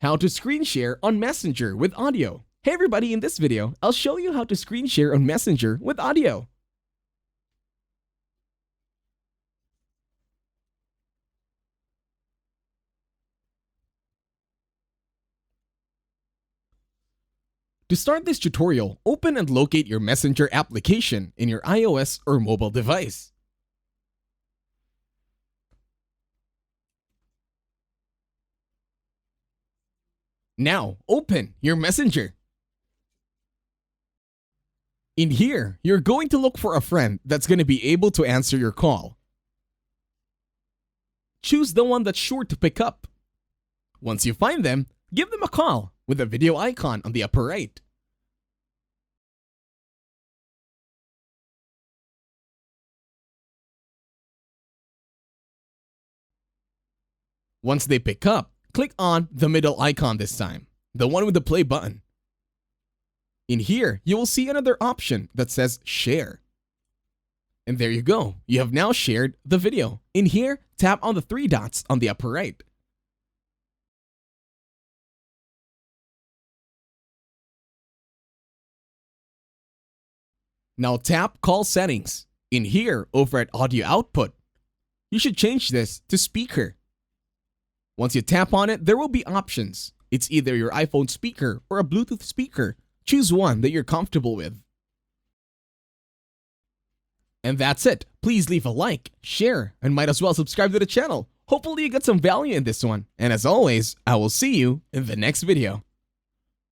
How to screen share on Messenger with audio. Hey everybody, in this video, I'll show you how to screen share on Messenger with audio. To start this tutorial, open and locate your Messenger application in your iOS or mobile device. Now, open your Messenger. In here, you're going to look for a friend that's going to be able to answer your call. Choose the one that's sure to pick up. Once you find them, give them a call with a video icon on the upper right. Once they pick up, click on the middle icon this time, the one with the play button. In here, you will see another option that says Share. And there you go, you have now shared the video. In here, tap on the three dots on the upper right. Now tap Call Settings. In here, over at Audio Output, you should change this to Speaker. Once you tap on it, there will be options. It's either your iPhone speaker or a Bluetooth speaker. Choose one that you're comfortable with. And that's it. Please leave a like, share, and might as well subscribe to the channel. Hopefully you got some value in this one. And as always, I will see you in the next video.